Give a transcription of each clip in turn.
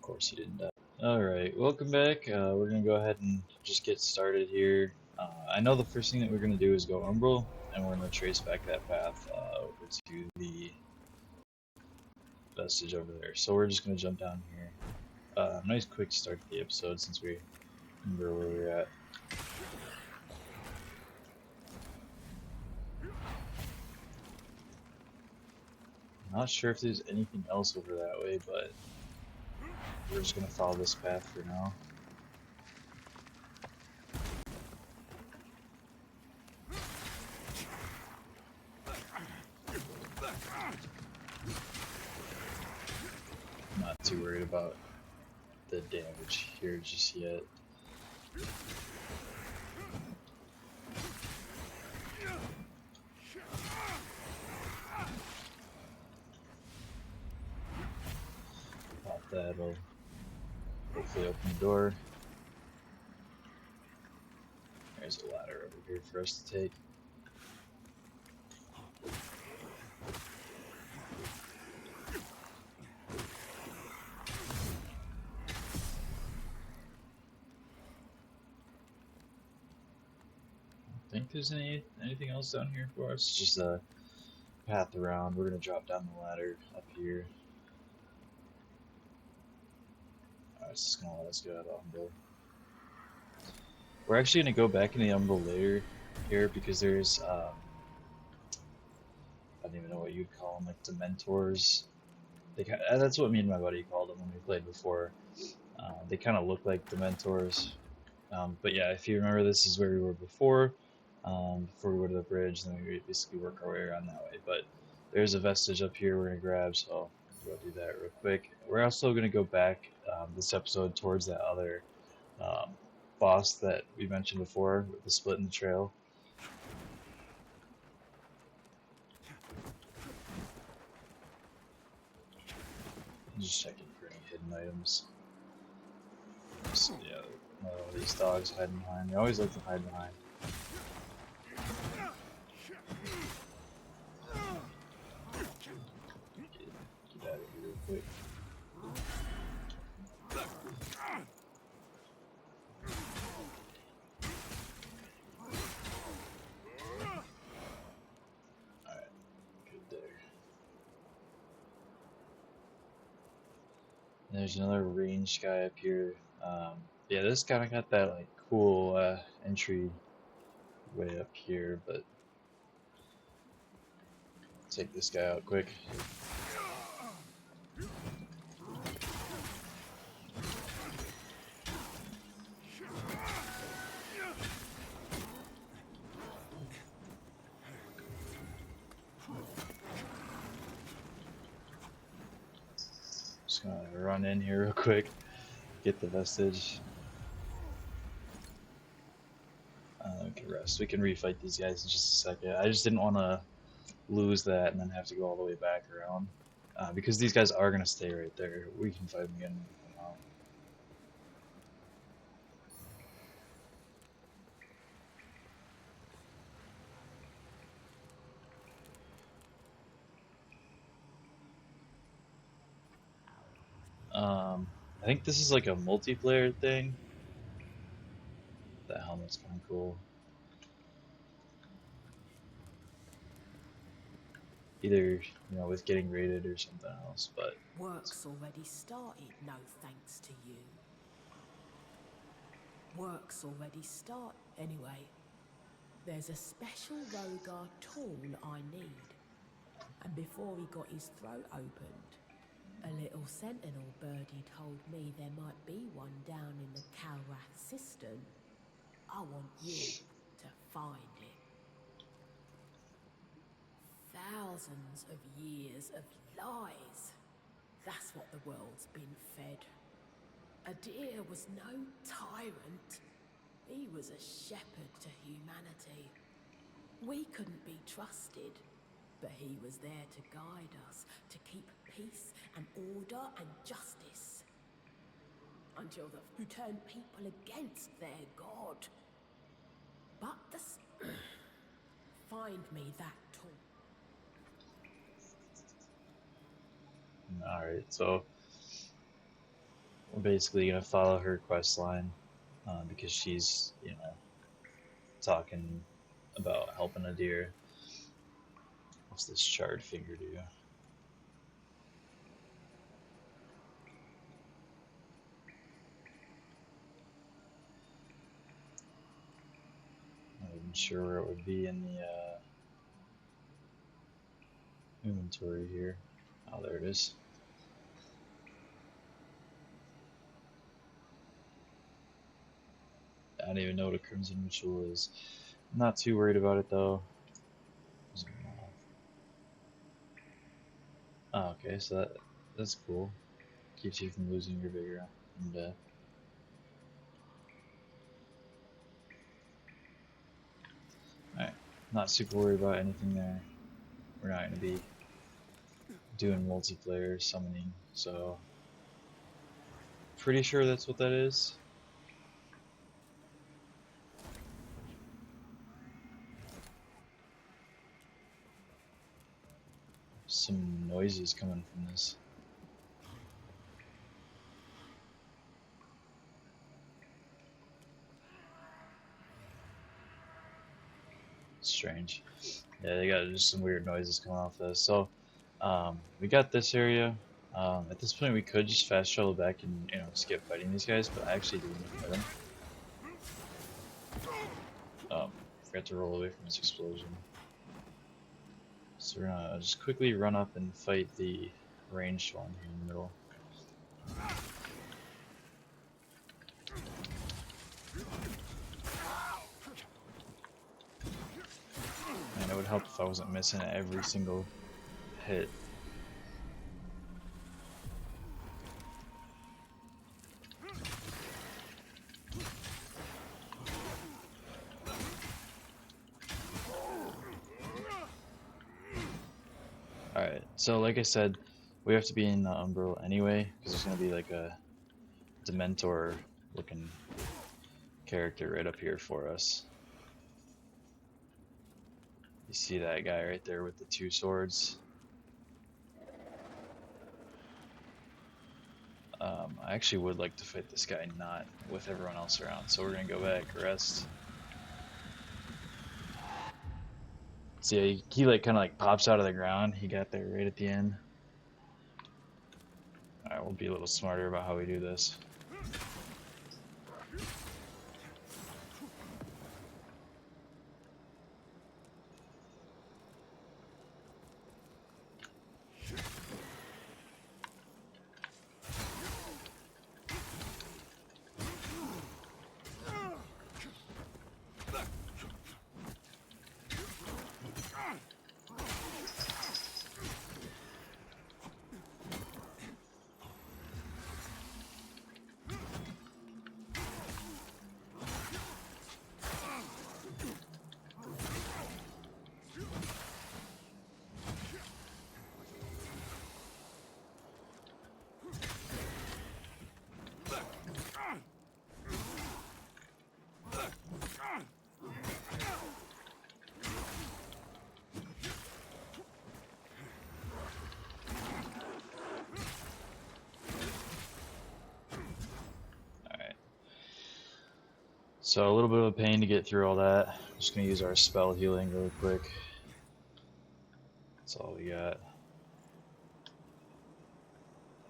course he didn't die. Alright, welcome back. We're gonna go ahead and just get started here. I know the first thing that we're gonna do is go Umbral, and we're gonna trace back that path over to the vestige over there. So we're just gonna jump down here. Nice quick start to the episode since we remember where we're at. Not sure if there's anything else over that way, but we're just gonna follow this path for now. I'm not too worried about the damage here just yet. Pop that'll hopefully open the door. There's a ladder over here for us to take. I think there's anything else down here for us. Just a path around. We're gonna drop down the ladder up here. Alright, it's just gonna let us go out of Umbral. We're actually gonna go back in the Umbral later here because there's I don't even know what you'd call them, like Dementors. That's what me and my buddy called them when we played before. They kind of look like Dementors. But yeah, if you remember, this is where we were before we go to the bridge, then we basically work our way around that way. But there's a vestige up here we're going to grab, so we'll do that real quick. We're also going to go back this episode towards that other boss that we mentioned before, with the split in the trail. Just checking for any hidden items. So, yeah, these dogs hiding behind. They always like to hide behind. Get out of here real quick. Alright, good there. And there's another range guy up here. Yeah, this kind of got that like cool entry way up here, but take this guy out quick. Just gonna run in here real quick, get the vestige. We can rest. We can refight these guys in just a second. I just didn't want to lose that and then have to go all the way back around. Because these guys are gonna stay right there. We can fight them again when we come out. I think this is like a multiplayer thing. That helmet's kind of cool. Either, with getting raided or something else, but... Work's already started, no thanks to you. Work's already started. Anyway, there's a special Rogar tool I need. And before he got his throat opened, a little sentinel birdie told me there might be one down in the Kalrath cistern. I want you to find it. Thousands of years of lies. That's what the world's been fed. Adir was no tyrant. He was a shepherd to humanity. We couldn't be trusted, but he was there to guide us, to keep peace and order and justice. Until who turned people against their god. But find me that tool. Alright, so we're basically gonna follow her quest line because she's, talking about helping a deer. What's this charred finger do? Not even sure where it would be in the inventory here. Oh, there it is. I don't even know what a Crimson Ritual is. I'm not too worried about it though. Oh, okay, so that's cool. Keeps you from losing your vigor and death. Alright, not super worried about anything there. We're not going to be doing multiplayer summoning, so pretty sure that's what that is. Some noises coming from this. Strange. Yeah, they got just some weird noises coming off this. So, we got this area. At this point, we could just fast travel back and skip fighting these guys, but I actually do need to fight them. Forgot to roll away from this explosion. So we're gonna just quickly run up and fight the ranged one here in the middle. And it would help if I wasn't missing every single hit. Alright, so like I said, we have to be in the Umbral anyway, because there's going to be like a Dementor looking character right up here for us. You see that guy right there with the two swords? I actually would like to fight this guy not with everyone else around, so we're going to go back, rest. See, he like kind of like pops out of the ground. He got there right at the end. Alright, we'll be a little smarter about how we do this. So a little bit of a pain to get through all that. I'm just gonna use our spell healing really quick. That's all we got.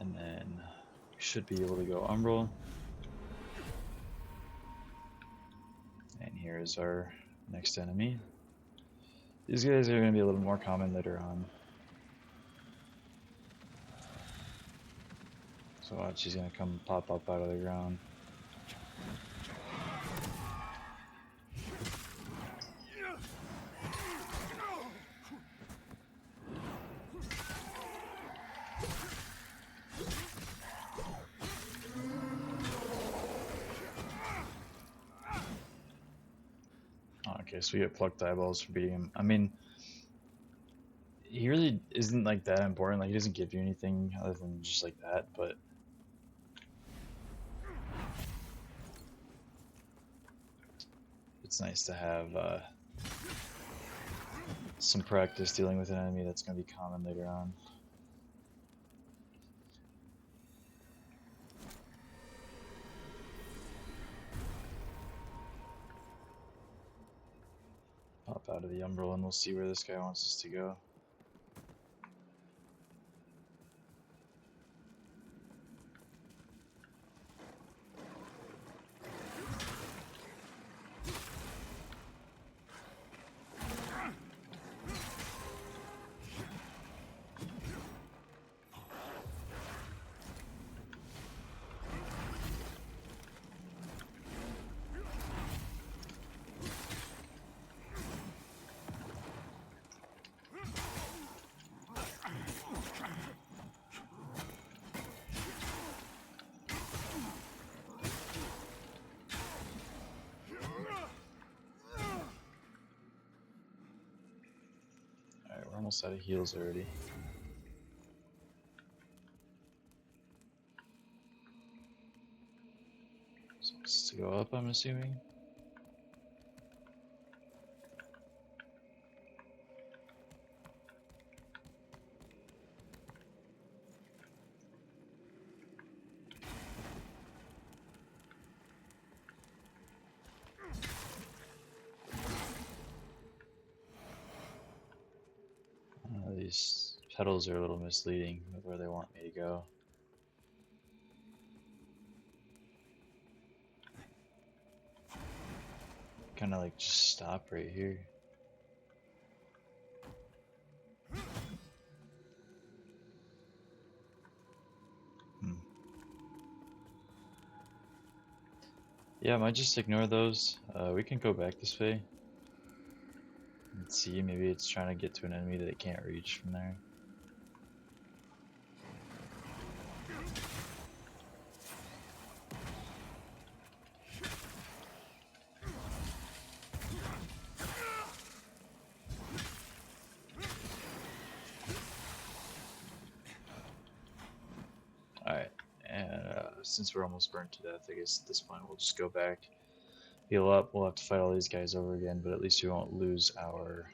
And then we should be able to go Umbral. And here is our next enemy. These guys are gonna be a little more common later on. So watch, he's gonna come pop up out of the ground. Okay, so we get plucked eyeballs for beating him. I mean, he really isn't like that important. Like, he doesn't give you anything other than just like that, but it's nice to have some practice dealing with an enemy that's going to be common later on. Umbral and we'll see where this guy wants us to go. Alright, we're almost out of heals already. So it's to go up, I'm assuming. These petals are a little misleading with where they want me to go. Kind of like just stop right here. Yeah, I might just ignore those. We can go back this way. Let's see, maybe it's trying to get to an enemy that it can't reach from there. Alright, and since we're almost burned to death, I guess at this point we'll just go back, heal up. We'll have to fight all these guys over again, but at least we won't lose our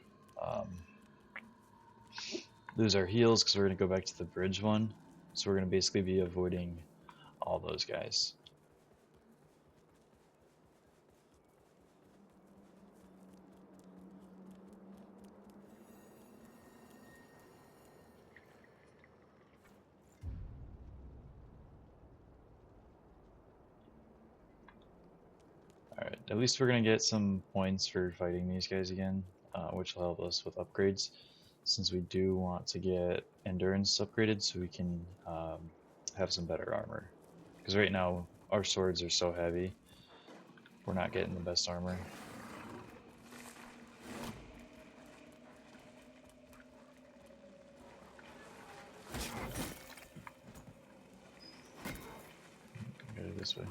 heals because we're going to go back to the bridge one. So we're going to basically be avoiding all those guys. Alright, at least we're going to get some points for fighting these guys again, which will help us with upgrades, since we do want to get endurance upgraded so we can have some better armor. Because right now, our swords are so heavy, we're not getting the best armor. Go this way.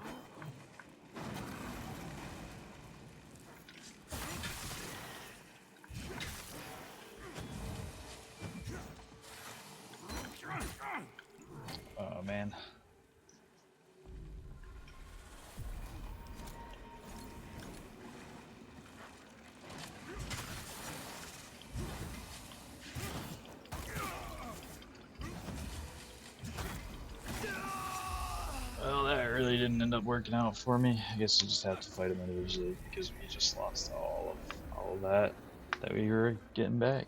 Oh man. Well, that really didn't end up working out for me. I guess we'll just have to fight them individually because we just lost all of that we were getting back.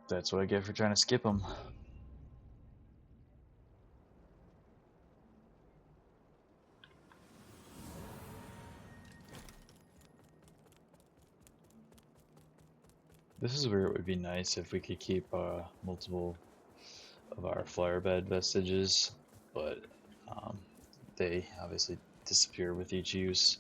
That's what I get for trying to skip them. This is where it would be nice if we could keep multiple of our flower bed vestiges, but they obviously disappear with each use.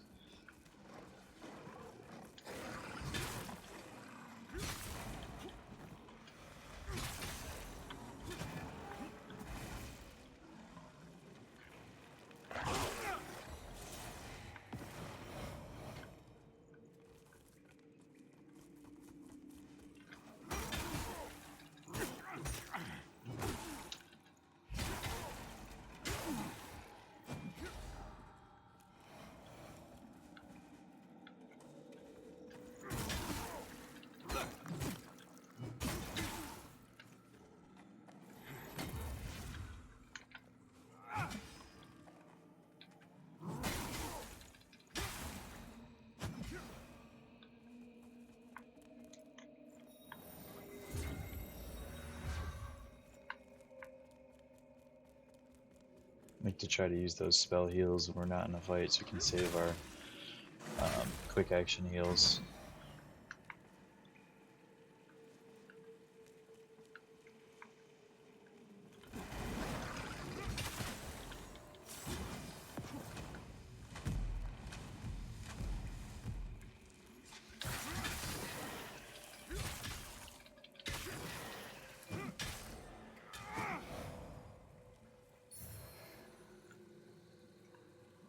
like to try to use those spell heals when we're not in a fight, so we can save our quick action heals.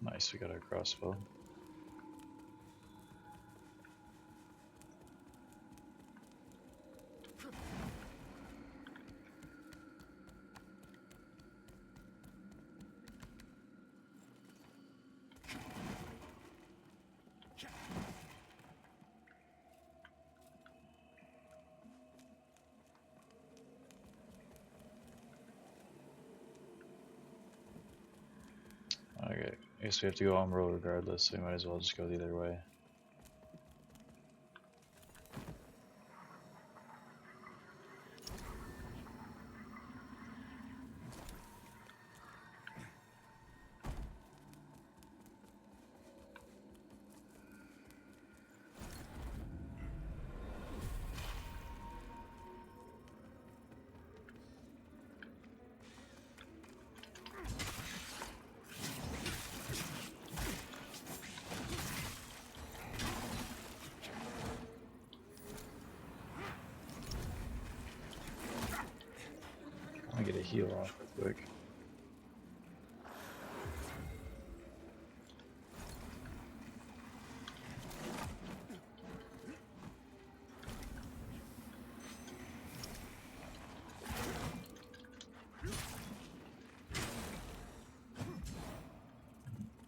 Nice, we got our crossbow. Okay, I guess we have to go on roll regardless, so we might as well just go the other way. I get a heal off real quick.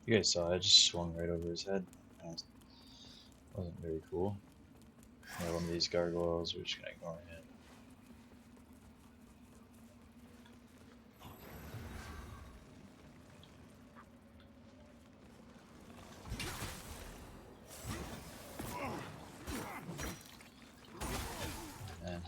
You guys saw I just swung right over his head. That wasn't very cool. Yeah, one of these gargoyles, we're just gonna ignore him. And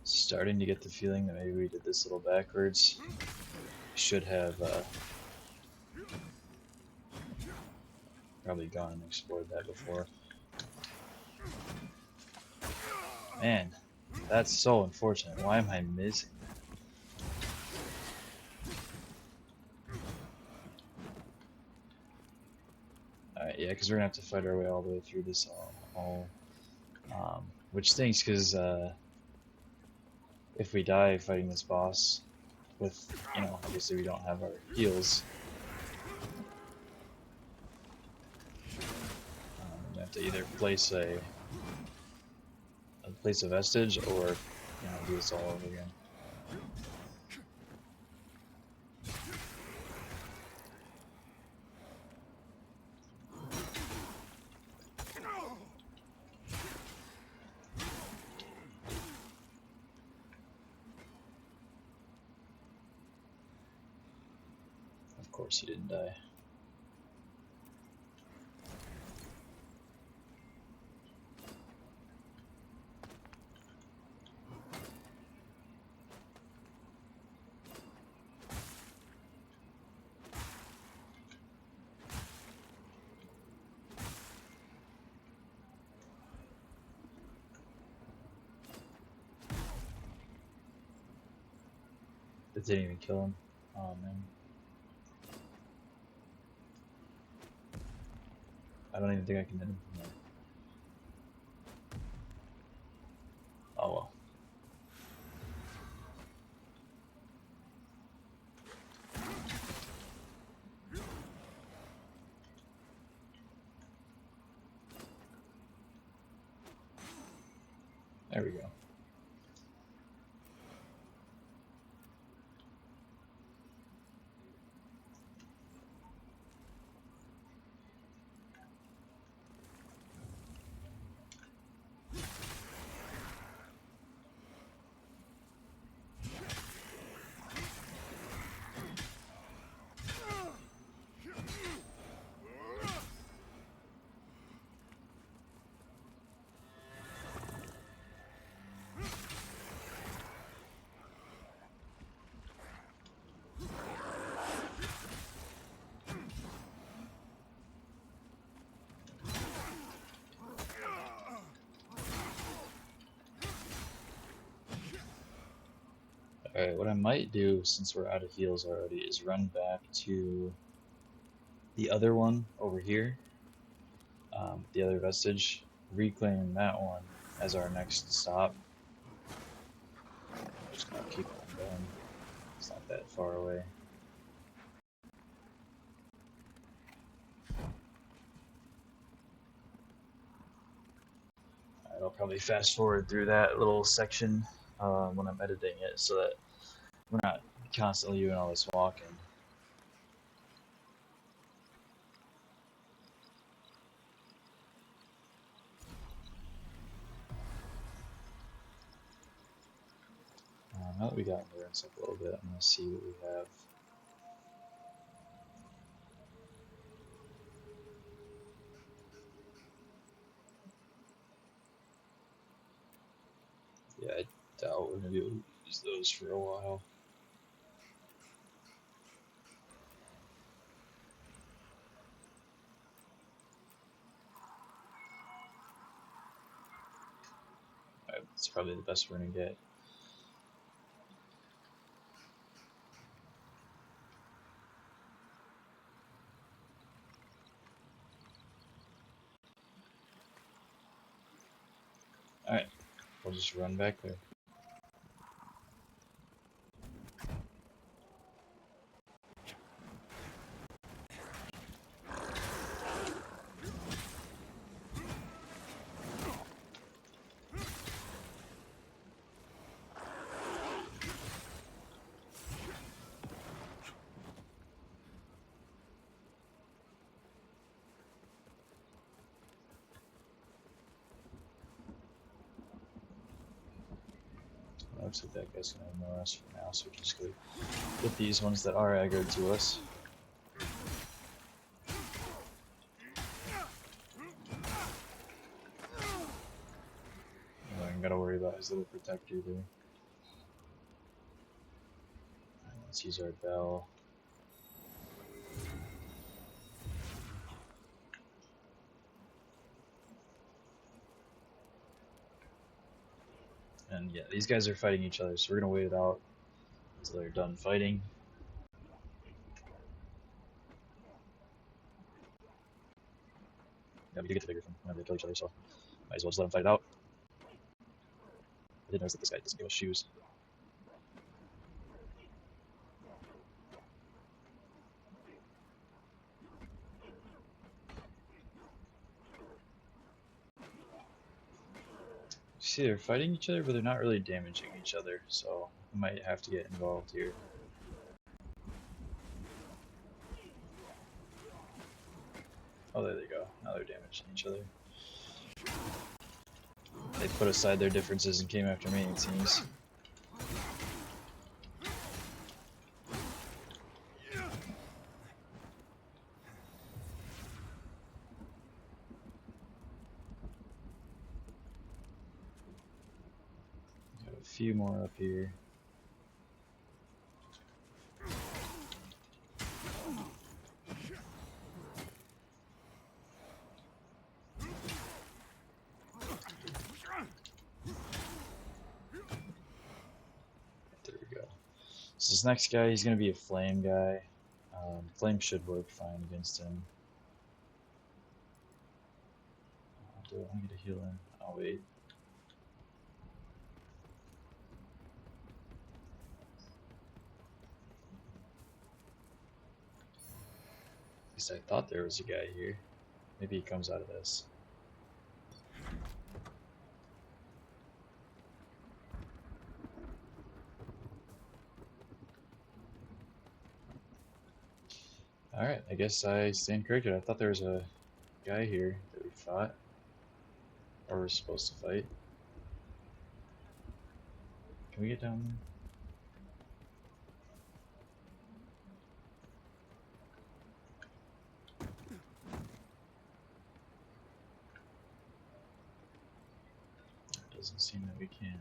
starting to get the feeling that maybe we did this a little backwards. Should have probably gone and explored that before. Man, that's so unfortunate. Why am I missing that? Alright, yeah, because we're gonna have to fight our way all the way through this all which stinks because if we die fighting this boss with, obviously we don't have our heals, we have to either place a vestige or do this all over again. Of course he didn't die. It didn't even kill him. Oh man. I don't even think I can hit him from there. Oh well. There we go. Alright, what I might do since we're out of heals already is run back to the other one over here, the other vestige, reclaim that one as our next stop. Just gonna keep on going. It's not that far away. Alright, I'll probably fast forward through that little section when I'm editing it so that we're not constantly doing all this walking. Now that we got endurance up a little bit, I'm gonna see what we have. Yeah, I doubt we're gonna be able to use those for a while. Alright, that's probably the best we're gonna get. Alright, we'll just run back there. Looks like that guy's gonna ignore us for now, so we can just go get these ones that are aggroed to us. I ain't gotta worry about his little protector there. Right, let's use our bell. And yeah, these guys are fighting each other, so we're gonna wait it out until they're done fighting. Yeah, we do get the bigger thing whenever they kill each other, so might as well just let them fight it out. I did notice that this guy doesn't give us shoes. See, they're fighting each other, but they're not really damaging each other, so we might have to get involved here. Oh, there they go. Now they're damaging each other. They put aside their differences and came after me, it seems. Got a few more up here. There we go. So this next guy, he's going to be a flame guy. Flame should work fine against him. Do I want to get a heal in? I'll wait. At least I thought there was a guy here. Maybe he comes out of this. Alright, I guess I stand corrected. I thought there was a guy here that we fought. Or we're supposed to fight. Can we get down there? Doesn't seem that we can.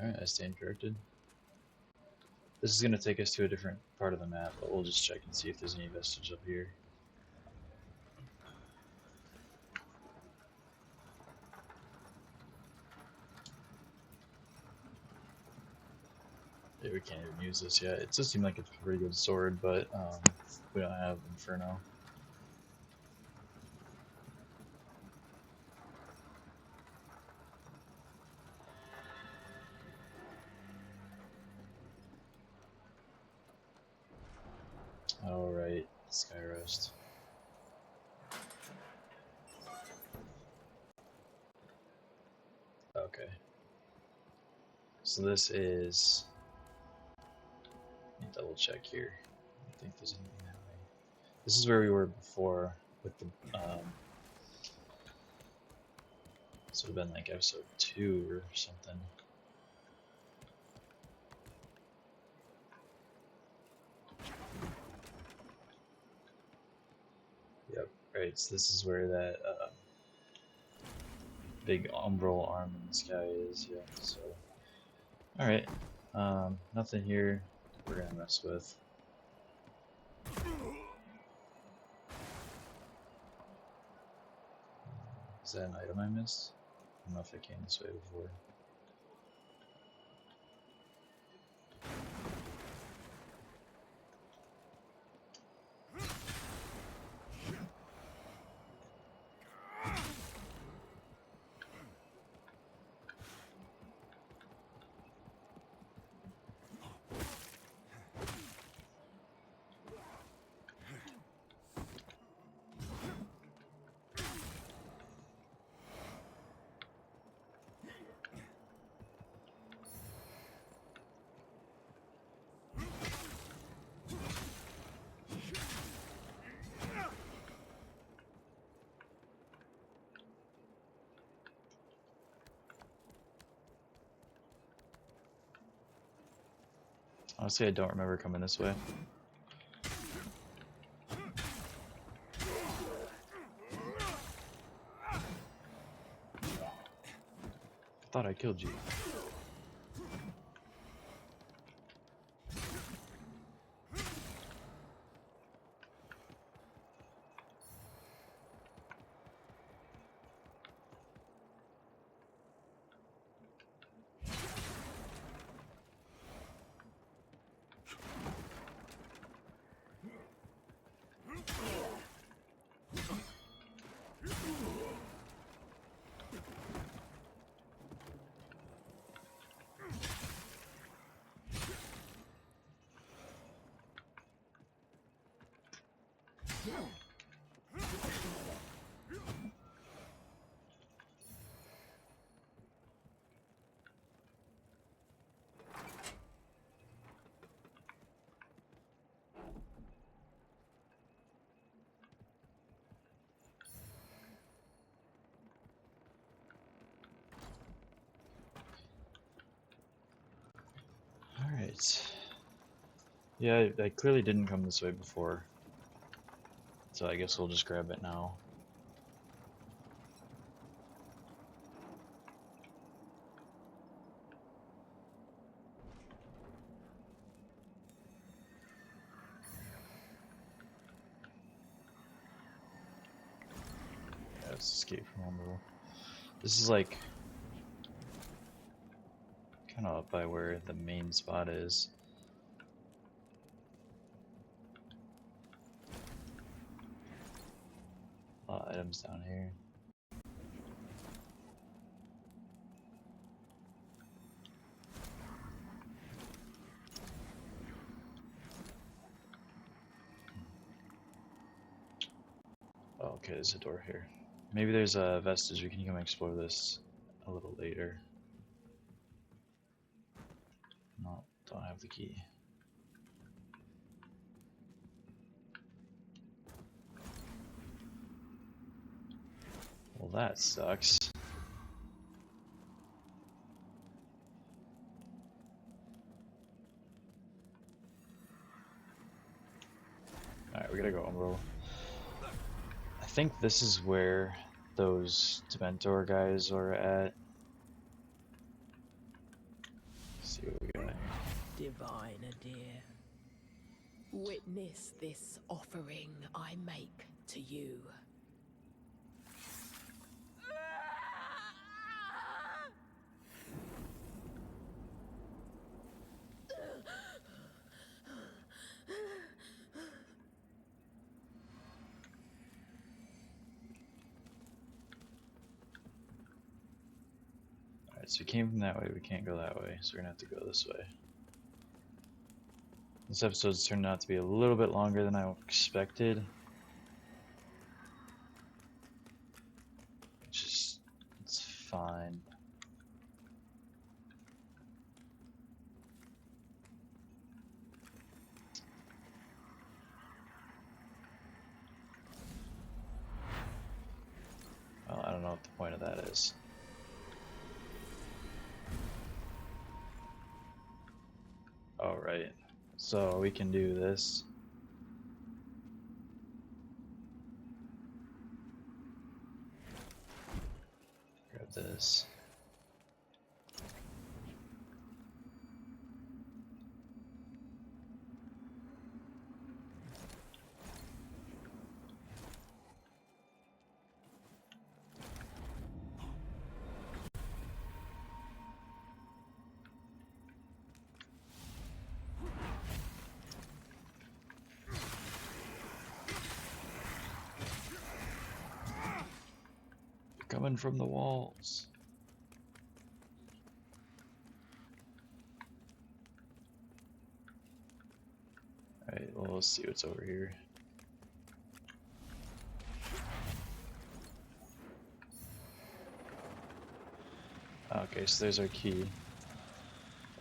Alright, I stand corrected. This is going to take us to a different part of the map, but we'll just check and see if there's any vestige up here. Yeah, we can't even use this yet. It does seem like it's a pretty good sword, but we don't have Inferno. Alright, Skyrest. Okay. So this is... Let me double check here. I don't think there's anything that way. This is where we were before with the... this would have been like episode 2 or something. Yep, right, so this is where that big umbral arm in the sky is, yeah, so... Alright, nothing here we're gonna mess with. Is that an item I missed? I don't know if I came this way before. Honestly, I don't remember coming this way. I thought I killed you. Alright. Yeah, I clearly didn't come this way before. So I guess we'll just grab it now. Yeah, let's escape from Umbral. This is like kind of up by where the main spot is. A lot of items down here. Oh, okay, there's a door here. Maybe there's a vestige. We can come explore this a little later. No, don't have the key. Well, that sucks. Alright, we gotta go Umbral. I think this is where those Dementor guys are at. Let's see what we got here. divine, dear. Witness this offering I make to you. Alright, so we came from that way, we can't go that way, so we're gonna have to go this way. This episode's turned out to be a little bit longer than I expected. It's fine. Well, I don't know what the point of that is. Alright, so we can do this. Grab this. Coming from the walls. Alright, well, let's see what's over here. Okay, so there's our key.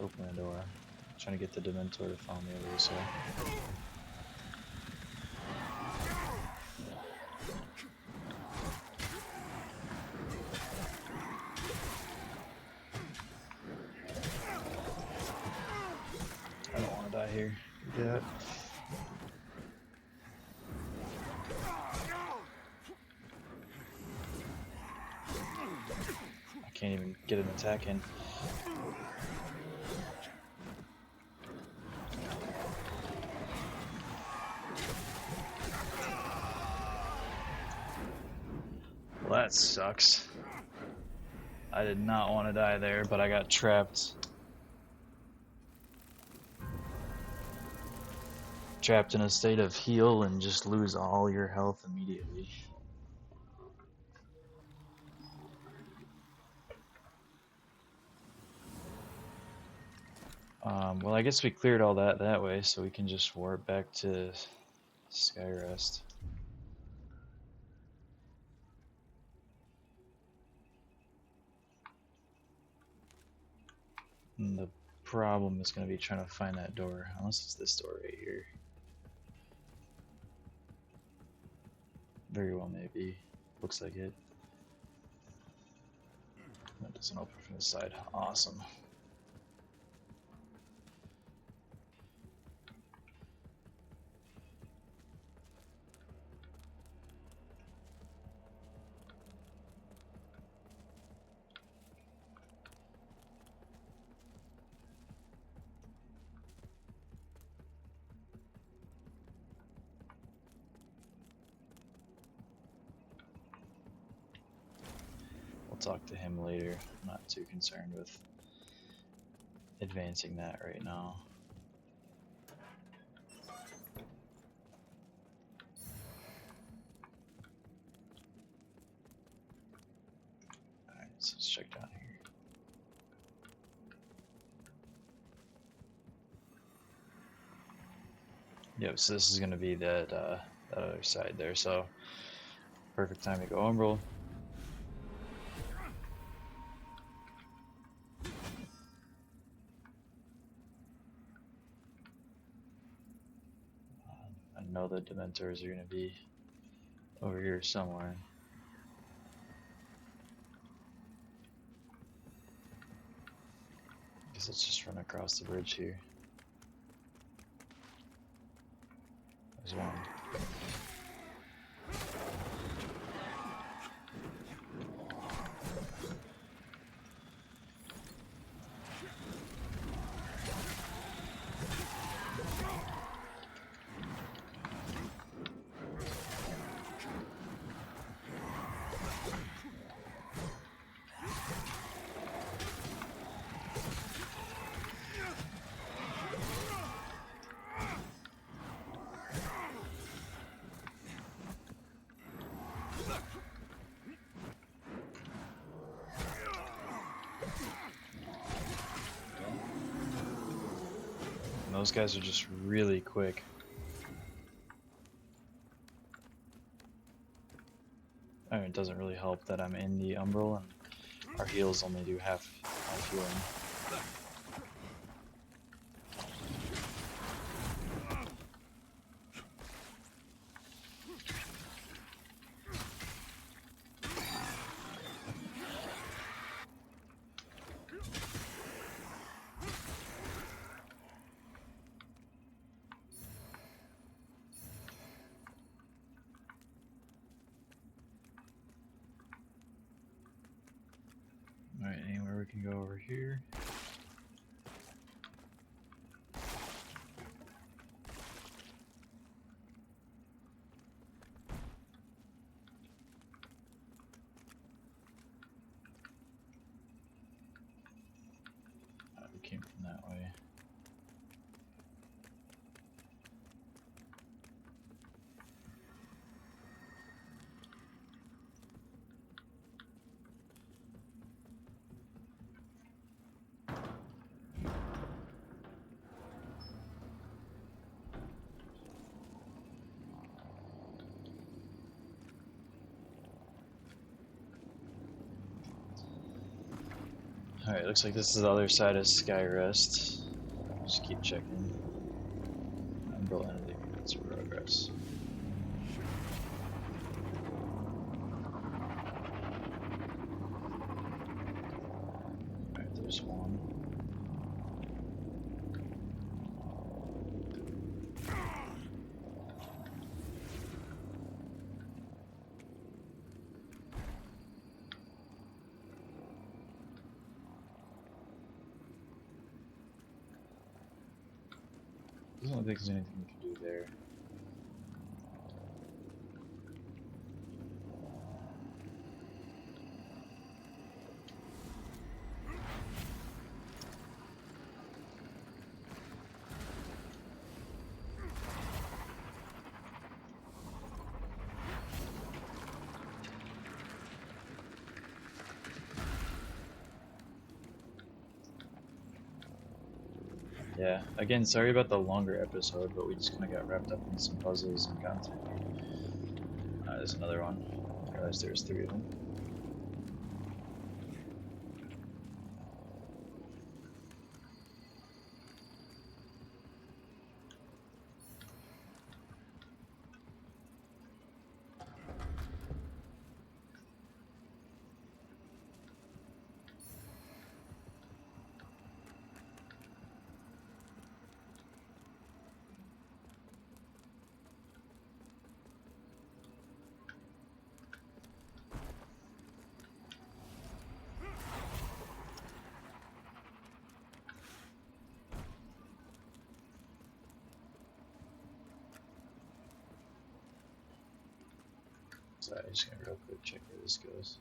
Open the door. Trying to get the Dementor to follow me over this way. I don't want to die here. Yeah. I can't even get an attack in. Well, that sucks. I did not want to die there, but I got trapped. Trapped in a state of heal and just lose all your health immediately. Well, I guess we cleared all that way, so we can just warp back to Skyrest. And the problem is going to be trying to find that door, unless it's this door right here. Very well, maybe. Looks like it. That doesn't open from the side. Awesome. Talk to him later. I'm not too concerned with advancing that right now. Alright, so let's check down here. Yep, so this is going to be that other side there, so perfect time to go Umbral. I know the Dementors are going to be over here somewhere. Guess let's just run across the bridge here. There's one. those guys are just really quick. I mean, it doesn't really help that I'm in the Umbral and our heals only do half healing. Alright, anywhere we can go over here. We came from that way. Alright, looks like this is the other side of Skyrest. Just keep checking. Umbral entity units progress. Alright, there's one. Doesn't look like there's anything we can do there. Yeah, again, sorry about the longer episode, but we just kind of got wrapped up in some puzzles and content. There's another one. I realized there's 3 of them. So I'm just gonna real quick check where this goes.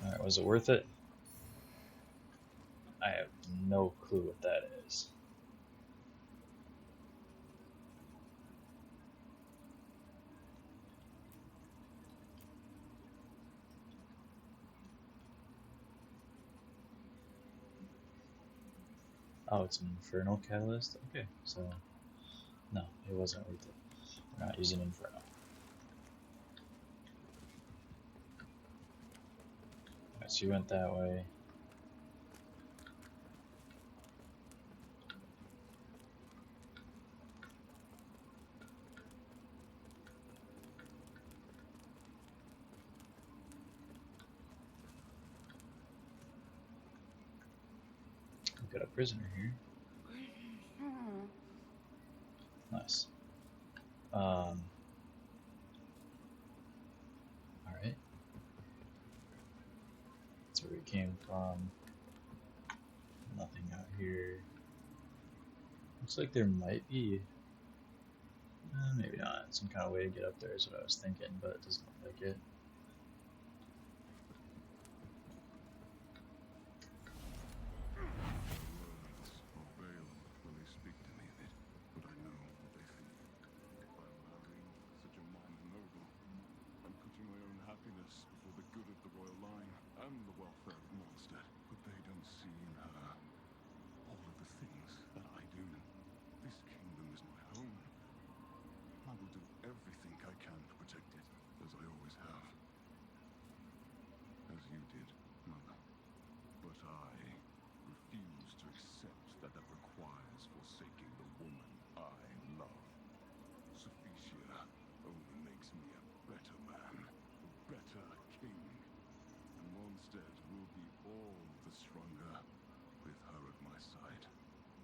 Alright, was it worth it? I have no clue what that is. Oh, it's an Infernal Catalyst? Okay, so no, it wasn't worth it. We're not using Inferno. Alright, so you went that way. We've got a prisoner here. Nice. Alright. That's where we came from. Nothing out here. Looks like there might be. Maybe not. some kind of way to get up there is what I was thinking, but it doesn't look like it.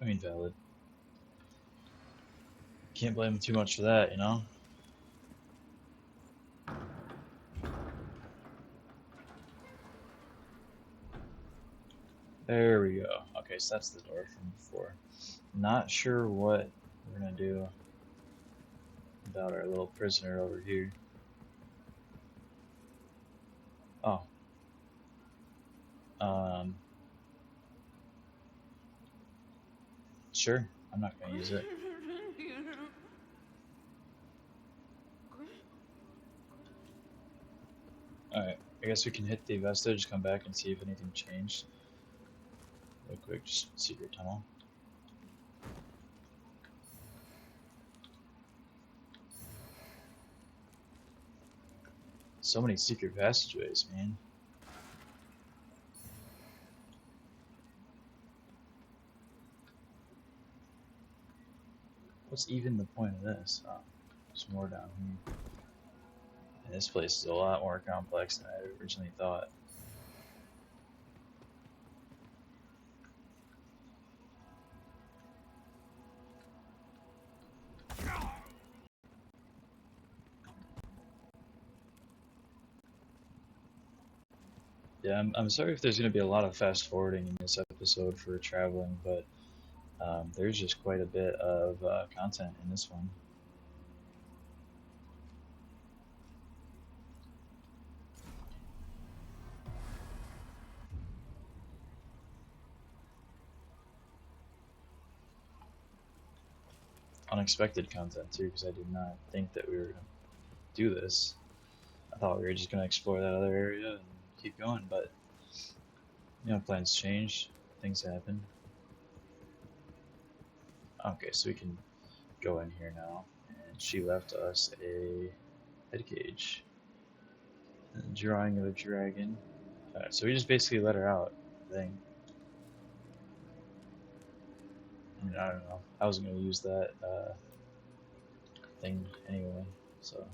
I mean, valid. Can't blame him too much for that, you know? There we go. Okay, so that's the door from before. Not sure what we're gonna do about our little prisoner over here. Oh. Sure. I'm not gonna use it. Alright, I guess we can hit the vestige, come back and see if anything changed. Real quick, just secret tunnel. So many secret passageways, man. What's even the point of this? Oh, there's more down here. And this place is a lot more complex than I originally thought. Yeah, I'm sorry if there's going to be a lot of fast forwarding in this episode for traveling, but there's just quite a bit of content in this one. Unexpected content too, because I did not think that we were going to do this. I thought we were just going to explore that other area and keep going, but you know, plans change, things happen. Okay, so we can go in here now, and she left us a head cage. And drawing of a dragon. Alright, so we just basically let her out, I think. I mean, I don't know. I wasn't going to use that thing anyway, so.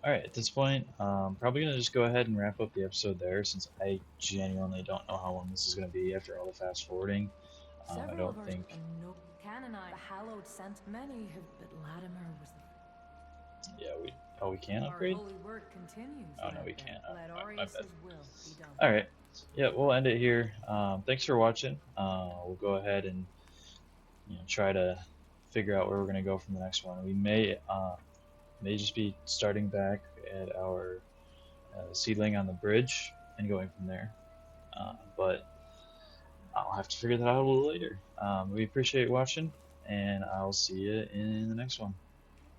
Alright, at this point, probably going to just go ahead and wrap up the episode there, since I genuinely don't know how long this is going to be after all the fast forwarding. I don't think. Canonized, hallowed sent many have, but Latimer was the. Yeah, we. Oh, we can upgrade? Our holy work continues. Oh, no, we can't. Let My bad. will be done. Alright. Yeah, we'll end it here. Thanks for watching. We'll go ahead and try to figure out where we're going to go from the next one. We may just be starting back at our seedling on the bridge and going from there. But I'll have to figure that out a little later. We appreciate watching, and I'll see you in the next one.